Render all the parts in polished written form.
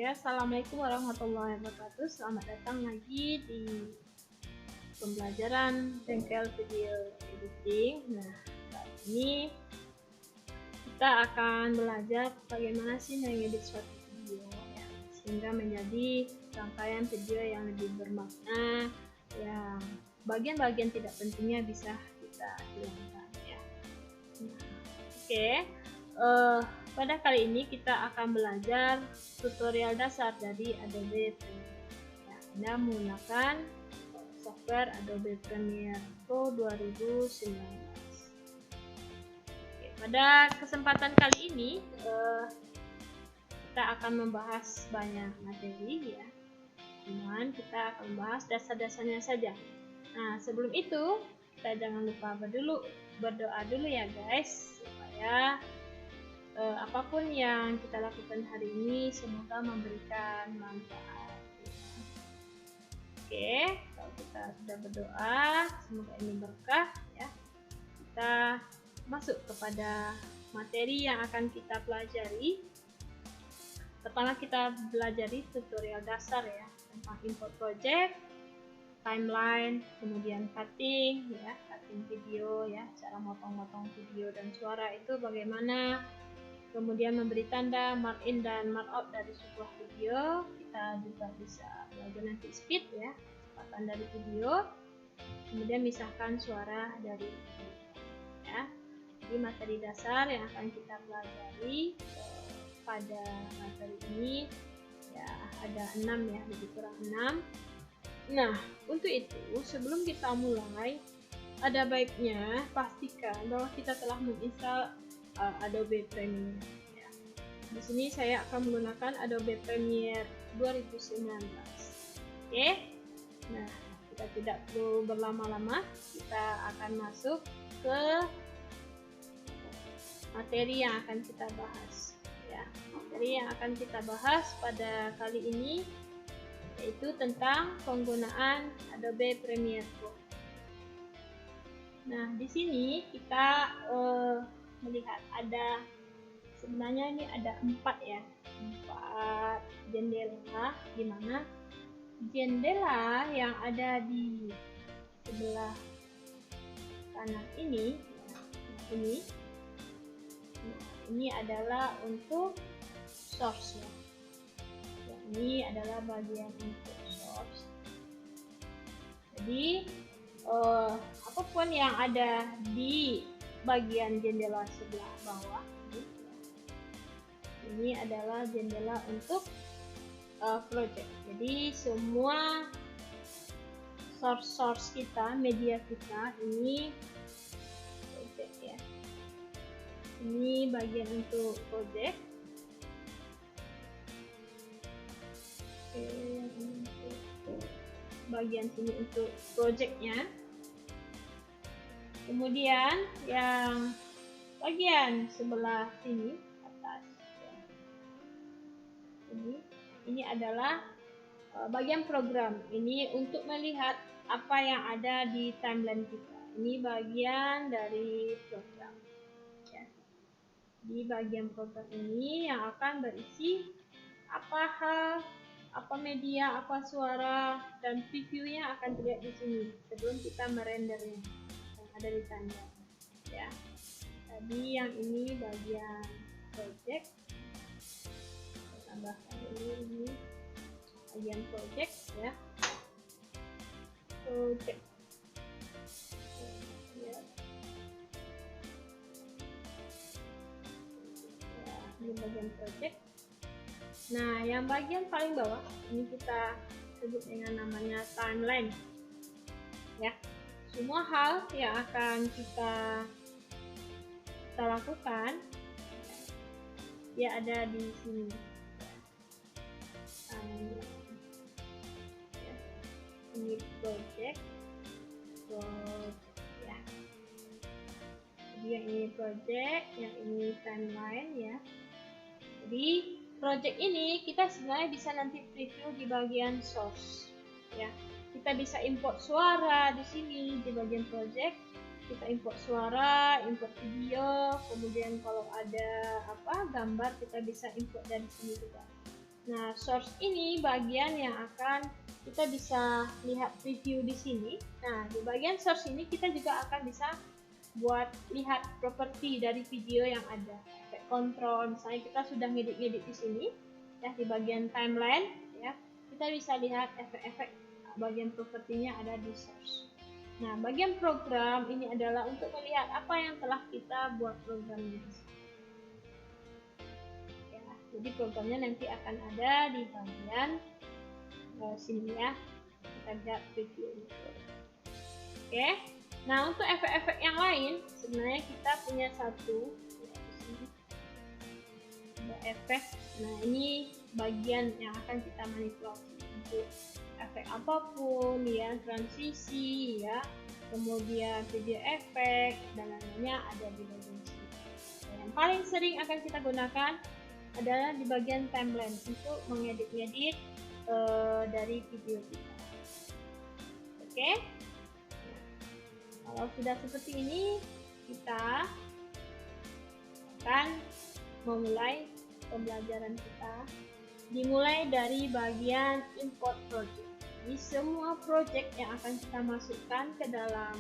Oke, assalamualaikum warahmatullahi wabarakatuh. Selamat datang lagi di pembelajaran bengkel video editing. Nah, kali ini kita akan belajar bagaimana sih mengedit suatu video ya, sehingga menjadi rangkaian video yang lebih bermakna, yang bagian-bagian tidak pentingnya bisa kita hilangkan ya. Nah, oke. Pada kali ini kita akan belajar tutorial dasar dari Adobe Premiere. Nah, Anda menggunakan software Adobe Premiere Pro 2019. Oke, pada kesempatan kali ini kita akan membahas banyak materi ya. Cuman kita akan membahas dasar-dasarnya saja. Nah, sebelum itu kita jangan lupa berdoa dulu ya guys, supaya apapun yang kita lakukan hari ini semoga memberikan manfaat. Oke, kalau kita sudah berdoa, semoga ini berkah ya. Kita masuk kepada materi yang akan kita pelajari. Pertama kita pelajari tutorial dasar ya, tentang import project, timeline, kemudian cutting ya, cutting video ya, cara motong-motong video dan suara itu bagaimana. Kemudian memberi tanda mark in dan mark out dari sebuah video. Kita juga bisa belajar nanti speed ya, kecepatan dari video. Kemudian misahkan suara dari video ya. Jadi materi dasar yang akan kita pelajari pada materi ini ya ada 6 ya, lebih kurang 6. Nah, untuk itu sebelum kita mulai ada baiknya pastikan bahwa kita telah menginstal Adobe Premiere ya. Di sini saya akan menggunakan Adobe Premiere 2019. Oke. Nah, kita tidak perlu berlama-lama, kita akan masuk ke materi yang akan kita bahas ya. Materi yang akan kita bahas pada kali ini yaitu tentang penggunaan Adobe Premiere Pro. Nah, di sini kita melihat ada sebenarnya ini ada 4 ya, 4 jendela, di mana jendela yang ada di sebelah kanan ini ini adalah untuk source ya. Ini adalah bagian untuk source. Jadi apapun yang ada di bagian jendela sebelah bawah ini adalah jendela untuk project. Jadi semua source kita, media kita ini project ya. Ini bagian untuk project. Oke, bagian sini untuk projectnya. Kemudian yang bagian sebelah sini atas ya. Ini adalah bagian program. Ini untuk melihat apa yang ada di timeline kita. Ini bagian dari program ya. Di bagian program ini yang akan berisi apa hal, apa media, apa suara, dan previewnya akan terlihat di sini sebelum kita merendernya yang ada di timeline ya. Tadi yang ini bagian project, saya tambahkan ini bagian project ya, project ya. Ini bagian project. Nah, yang bagian paling bawah ini kita sebut dengan namanya timeline ya. Semua hal yang akan kita lakukan ya ada di sini ya. Ini project ya. Jadi yang ini project, yang ini timeline ya. Jadi project ini kita sebenarnya bisa nanti preview di bagian source ya. Kita bisa import suara di sini di bagian project. Kita import suara, import video, kemudian kalau ada gambar kita bisa import dari sini juga. Nah, source ini bagian yang akan kita bisa lihat preview di sini. Nah, di bagian source ini kita juga akan bisa buat lihat properti dari video yang ada. Efek kontrol, misalnya kita sudah ngedit-ngedit di sini, ya di bagian timeline, ya kita bisa lihat efek-efek bagian propertinya ada di source. Nah, bagian program ini adalah untuk melihat apa yang telah kita buat programnya. Ya, jadi programnya nanti akan ada di bagian sini ya. Kita lihat preview itu. Oke. Nah, untuk efek-efek yang lain sebenarnya kita punya satu ya, di sini. Ada efek. Nah, ini bagian yang akan kita manipulasi untuk efek apapun ya, transisi ya, kemudian video efek dan lainnya ada di bagian sini. Yang paling sering akan kita gunakan adalah di bagian timeline untuk mengedit-ngedit dari video kita. Oke. Kalau sudah seperti ini, kita akan memulai pembelajaran kita. Dimulai dari bagian import project. Jadi semua project yang akan kita masukkan ke dalam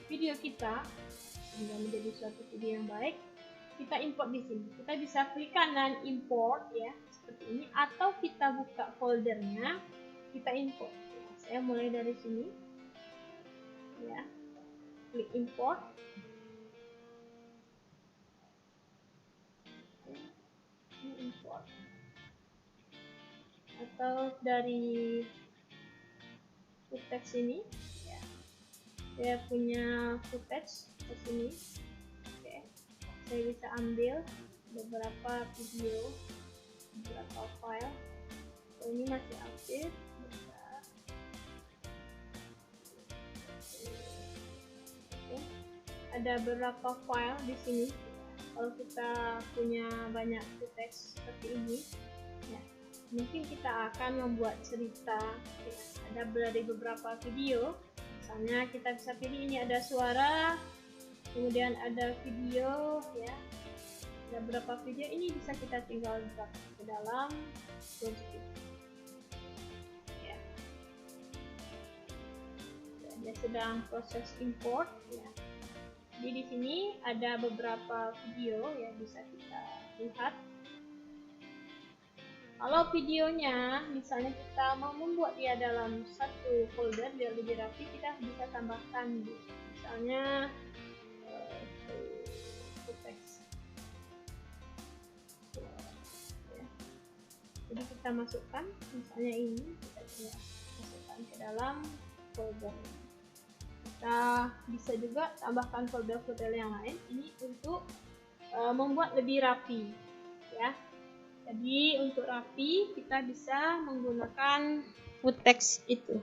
video kita hingga menjadi suatu video yang baik, kita import di sini. Kita bisa klik kanan import ya, seperti ini, atau kita buka foldernya, kita import. Saya mulai dari sini. Ya. Klik import. Ini import. Atau dari footage ini ya. Saya punya footage di sini. Oke. Saya bisa ambil beberapa video, beberapa file. Ini masih aktif. Oke. Ada beberapa file di sini. Kalau kita punya banyak footage seperti ini, ya, mungkin kita akan membuat cerita. Ya, ada dari beberapa video. Misalnya kita bisa pilih ini ada suara, kemudian ada video, ya. Ada beberapa video ini bisa kita tinggal drag ke dalam project. Ya. Dia sedang proses import, ya. Jadi di sini ada beberapa video yang bisa kita lihat. Kalau videonya, misalnya kita mau membuat dia dalam satu folder biar lebih rapi, kita bisa tambahkan misalnya teks. Ya. Jadi kita masukkan, misalnya ini kita bisa masukkan ke dalam folder. Kita bisa juga tambahkan folder-folder yang lain ini untuk membuat lebih rapi ya. Jadi untuk rapi kita bisa menggunakan footage itu.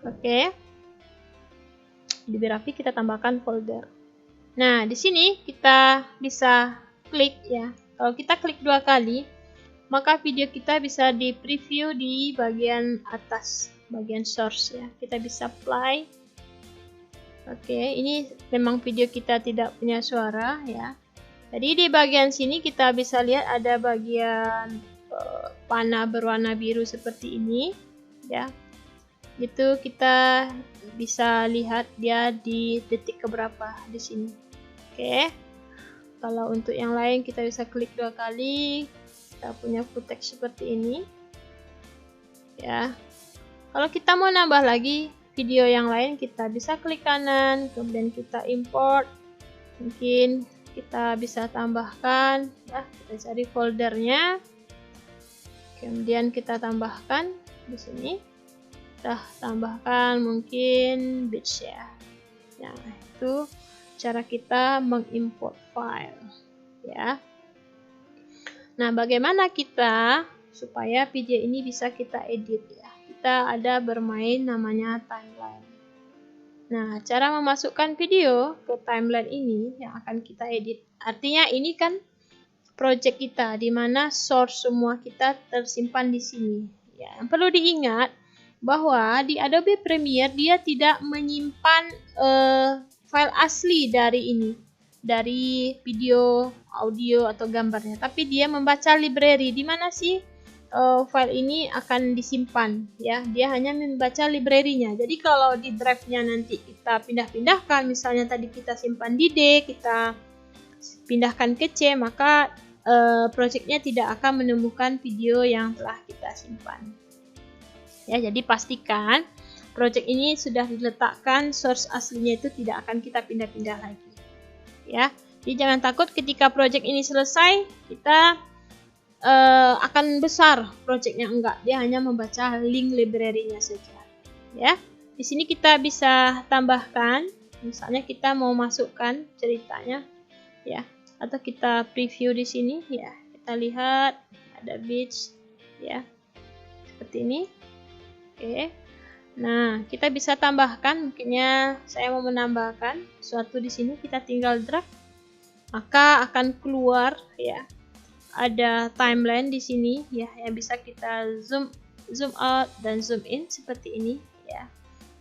Oke. Lebih rapi kita tambahkan folder. Nah, di sini kita bisa klik ya. Kalau kita klik 2 kali, maka video kita bisa di preview di bagian atas, bagian source ya. Kita bisa play. Oke, ini memang video kita tidak punya suara ya. Jadi di bagian sini kita bisa lihat ada bagian panah berwarna biru seperti ini ya. Itu kita bisa lihat dia di detik keberapa di sini. Oke. Kalau untuk yang lain kita bisa klik 2 kali. Kita punya footage seperti ini. Ya. Kalau kita mau nambah lagi video yang lain, kita bisa klik kanan, kemudian kita import. Mungkin kita bisa tambahkan, ya, kita cari foldernya, kemudian kita tambahkan di sini. Kita tambahkan mungkin bits ya. Nah, itu cara kita mengimport file, ya. Nah, bagaimana kita supaya video ini bisa kita edit ya? Kita ada bermain namanya timeline. Nah, cara memasukkan video ke timeline ini yang akan kita edit. Artinya ini kan project kita di mana source semua kita tersimpan di sini. Ya, yang perlu diingat bahwa di Adobe Premiere dia tidak menyimpan file asli dari ini, dari video audio atau gambarnya, tapi dia membaca library. Di mana sih file ini akan disimpan ya? Dia hanya membaca library-nya. Jadi kalau di drive-nya nanti kita pindah-pindahkan, misalnya tadi kita simpan di D, kita pindahkan ke C, maka projectnya tidak akan menemukan video yang telah kita simpan. Ya, jadi pastikan project ini sudah diletakkan, source aslinya itu tidak akan kita pindah-pindah lagi. Ya, jadi jangan takut ketika project ini selesai kita akan besar projectnya, enggak, dia hanya membaca link library-nya saja. Ya, di sini kita bisa tambahkan, misalnya kita mau masukkan ceritanya, ya, atau kita preview di sini, ya, kita lihat ada beach, ya, seperti ini. Oke, nah kita bisa tambahkan, mungkinnya saya mau menambahkan sesuatu di sini, kita tinggal drag, maka akan keluar, ya, ada timeline di sini, ya, yang bisa kita zoom out dan zoom in seperti ini, ya.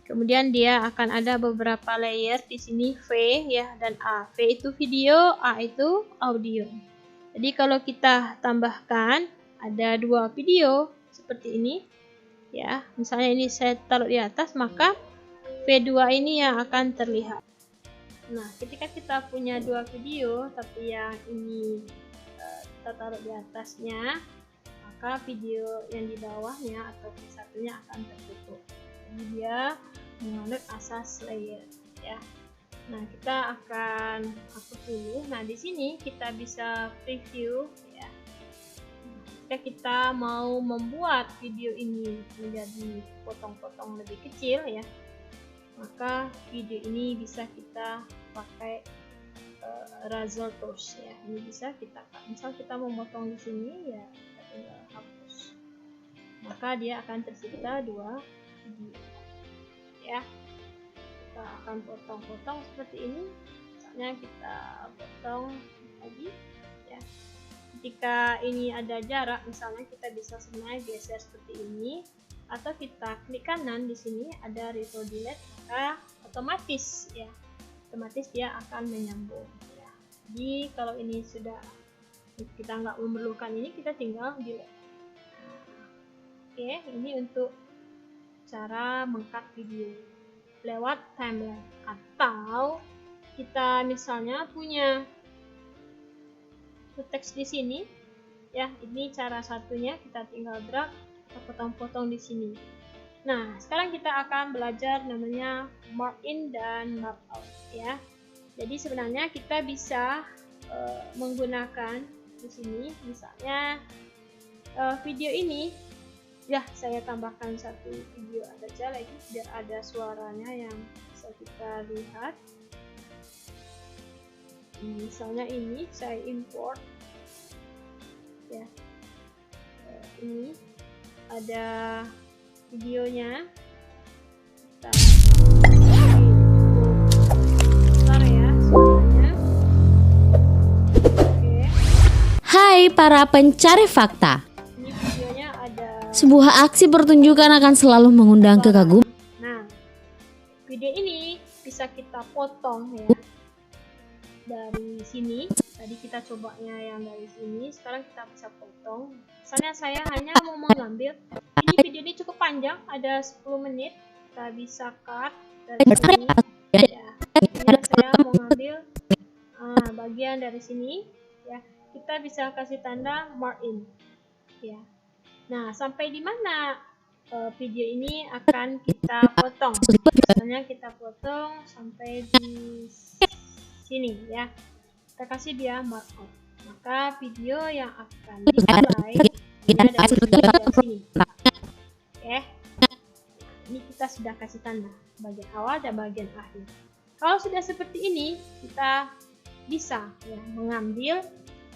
Kemudian dia akan ada beberapa layer di sini, V, ya, dan A. V itu video, A itu audio. Jadi kalau kita tambahkan ada 2 video seperti ini, ya, misalnya ini saya taruh di atas, maka V2 ini yang akan terlihat. Nah, ketika kita punya 2 video tapi yang ini kita taruh di atasnya, maka video yang di bawahnya atau satunya akan tertutup. Jadi dia menganut asas layer, ya. Nah, kita akan hapus dulu. Nah, di sini kita bisa preview, ya. Jika kita mau membuat video ini menjadi potong-potong lebih kecil, ya, maka video ini bisa kita pakai razor tools, ya. Ini bisa kita, misal kita memotong di sini, ya, kita tinggal hapus, maka dia akan tersisa 2 video, ya. Kita akan potong-potong seperti ini, misalnya kita potong lagi, ya. Ketika ini ada jarak, misalnya kita bisa sebenarnya geser seperti ini, atau kita klik kanan di sini ada resolve delete, maka otomatis, ya, otomatis dia akan menyambung, ya. Jadi kalau ini sudah kita nggak memerlukan ini, kita tinggal delete. Oke, ini untuk cara meng-cut video lewat timeline. Atau kita misalnya punya teks di sini, ya, ini cara satunya, kita tinggal drag, kita potong-potong di sini. Nah, sekarang kita akan belajar namanya mark in dan mark out, ya. Jadi sebenarnya kita bisa menggunakan di sini, misalnya video ini, ya, saya tambahkan satu video saja lagi biar ada suaranya yang bisa kita lihat. Misalnya ini saya import, ya, ini ada videonya, kita besar, ya, suaranya. Oke. Hai para pencari fakta. Ini videonya ada. Sebuah aksi pertunjukan akan selalu mengundang kekaguman. Nah, video ini bisa kita potong, ya, dari sini. Tadi kita cobanya yang dari sini, sekarang kita bisa potong. Misalnya saya hanya mau mengambil, ini video ini cukup panjang, ada 10 menit, kita bisa cut dari sini, ya. Ini saya mau ngambil bagian dari sini, ya, kita bisa kasih tanda mark in, ya. Nah, sampai di mana video ini akan kita potong? Misalnya kita potong sampai di sini, ya, kita kasih dia mark out, maka video yang akan di-play ada dari sini. Oke, ini kita sudah kasih tanda bagian awal dan bagian akhir. Kalau sudah seperti ini, kita bisa, ya, mengambil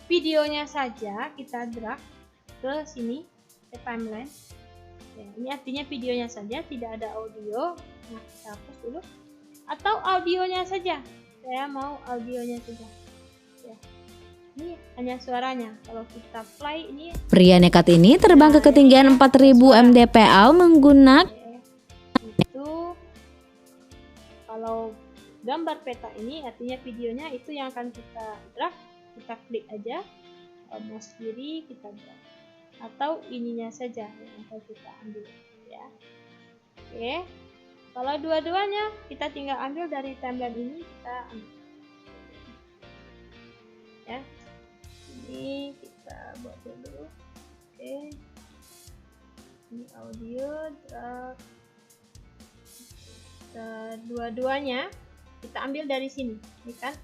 videonya saja, kita drag ke sini, ke timeline, ya. Ini artinya videonya saja, tidak ada audio. Nah, kita hapus dulu, atau audionya saja, saya mau audionya saja, ya. Ini hanya suaranya. Kalau kita play ini, Pria nekat ini terbang ke ketinggian 4000 mdpl menggunakan itu. Kalau gambar peta ini artinya videonya itu yang akan kita drag kita klik aja, mouse kiri kita drag, atau ininya saja yang akan kita ambil ya. Oke, kalau dua-duanya kita tinggal ambil dari timeline ini, kita ambil ya. Ini kita buat dulu. Oke, ini audio drag, dua-duanya kita ambil dari sini. Ini kan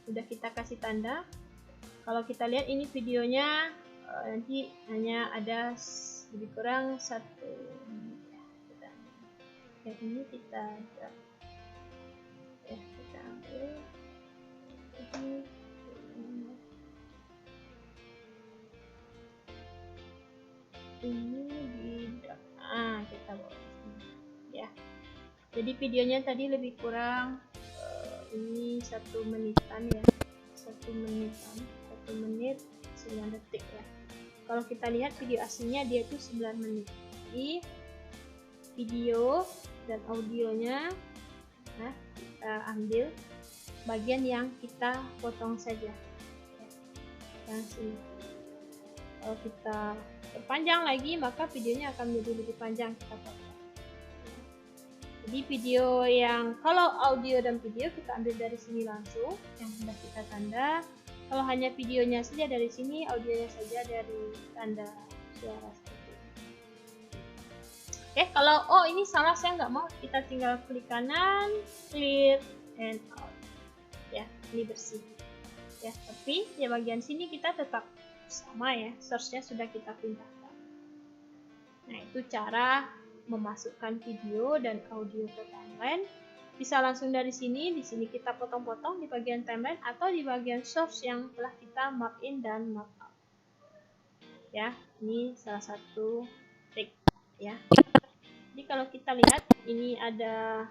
udah kita kasih tanda. Kalau kita lihat ini videonya nanti hanya ada lebih kurang 1 menit ya. Yang ini kita drag ya, kita ambil ini di drag. Kita bawa sini ya. Jadi videonya tadi lebih kurang ini 1 menitan ya, 1 menit 9 detik ya. Kalau kita lihat video aslinya dia itu 9 menit. Jadi video dan audionya, nah kita ambil bagian yang kita potong saja ya, yang sini. Kalau kita perpanjang lagi maka videonya akan menjadi lebih panjang, kita potong. Jadi video yang kalau audio dan video kita ambil dari sini langsung yang sudah kita tanda. Kalau hanya videonya saja dari sini, audionya saja dari tanda suara seperti ini. Oke, kalau ini salah saya nggak mau, kita tinggal klik kanan, clear and out. Ya, ini bersih. Ya, tapi di bagian sini kita tetap sama ya, source-nya sudah kita pindahkan. Nah, itu cara memasukkan video dan audio ke timeline. Bisa langsung dari sini, di sini kita potong-potong di bagian timeline atau di bagian source yang telah kita mark in dan mark out. Ya, ini salah satu trik ya. Jadi kalau kita lihat ini ada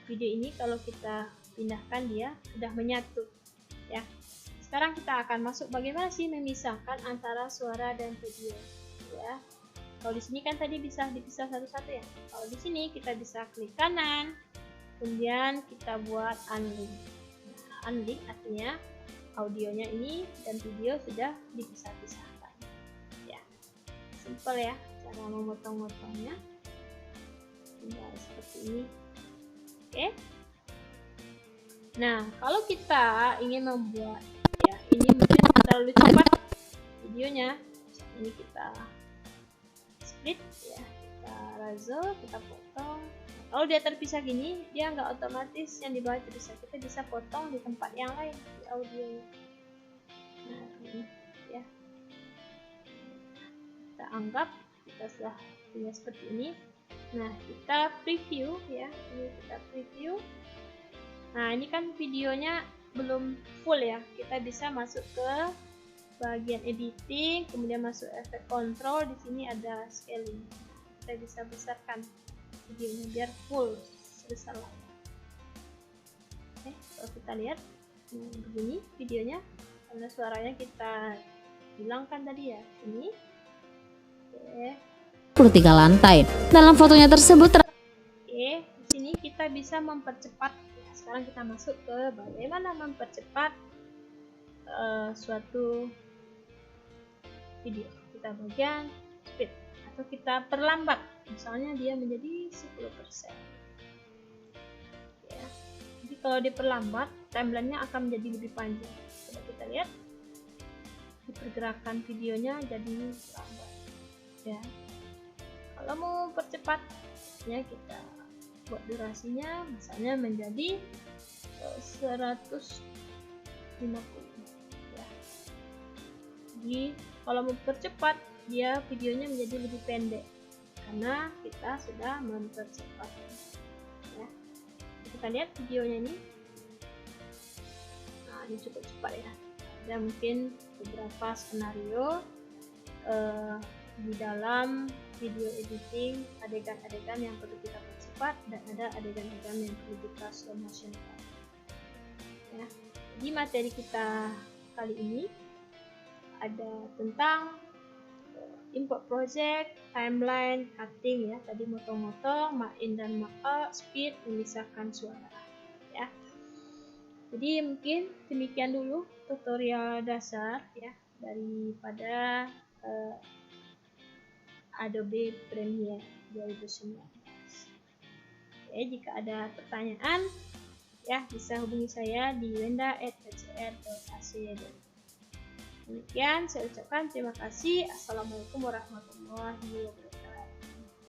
video ini, kalau kita pindahkan dia sudah menyatu ya. Sekarang kita akan masuk bagaimana sih memisahkan antara suara dan video ya. Kalau di sini kan tadi bisa dipisah satu-satu ya. Kalau di sini kita bisa klik kanan, kemudian kita buat unlink. Nah, unlink artinya audionya ini dan video sudah dipisah-pisahkan. Ya, simple ya cara memotong-motongnya. Tinggal seperti ini. Oke. Nah, kalau kita ingin membuat ya ini mungkin terlalu cepat videonya, ini kita split ya, kita razzle, kita potong. Kalau dia terpisah gini, dia nggak otomatis yang di bawah terpisah, kita bisa potong di tempat yang lain di audionya. Nah ini ya, kita anggap kita sudah punya seperti ini. Nah kita preview ya, ini kita preview. Nah ini kan videonya belum full ya, kita bisa masuk ke bagian editing, kemudian masuk efek control. Di sini ada scaling, kita bisa besarkan videonya biar full sebesar layar. Oke, kalau kita lihat begini videonya, karena suaranya kita hilangkan tadi ya ini. Oke, 23 lantai. Dalam fotonya tersebut di sini kita bisa mempercepat ya. Sekarang kita masuk ke bagaimana mempercepat suatu video. Kita bagian speed atau kita perlambat, misalnya dia menjadi 10% ya. Jadi kalau diperlambat timelinenya akan menjadi lebih panjang. Coba kita lihat di pergerakan videonya jadi lambat ya. Kalau mau percepat ya kita buat durasinya misalnya menjadi 150 ya. Jadi kalau mau percepat dia videonya menjadi lebih pendek karena kita sudah mempercepat ya. Kita lihat videonya ini. Nah ini cukup cepat ya. Ada mungkin beberapa skenario di dalam video editing, adegan-adegan yang perlu kita percepat dan ada adegan-adegan yang perlu kita slow motion ya. Jadi materi kita kali ini ada tentang import project, timeline, cutting ya, tadi motong-motong, mark in dan mark out, speed, memisahkan suara ya. Jadi mungkin demikian dulu tutorial dasar ya daripada Adobe Premiere 2019. Oke, jika ada pertanyaan ya bisa hubungi saya di wenda@hcr.ac. Demikian saya ucapkan terima kasih. Assalamualaikum warahmatullahi wabarakatuh.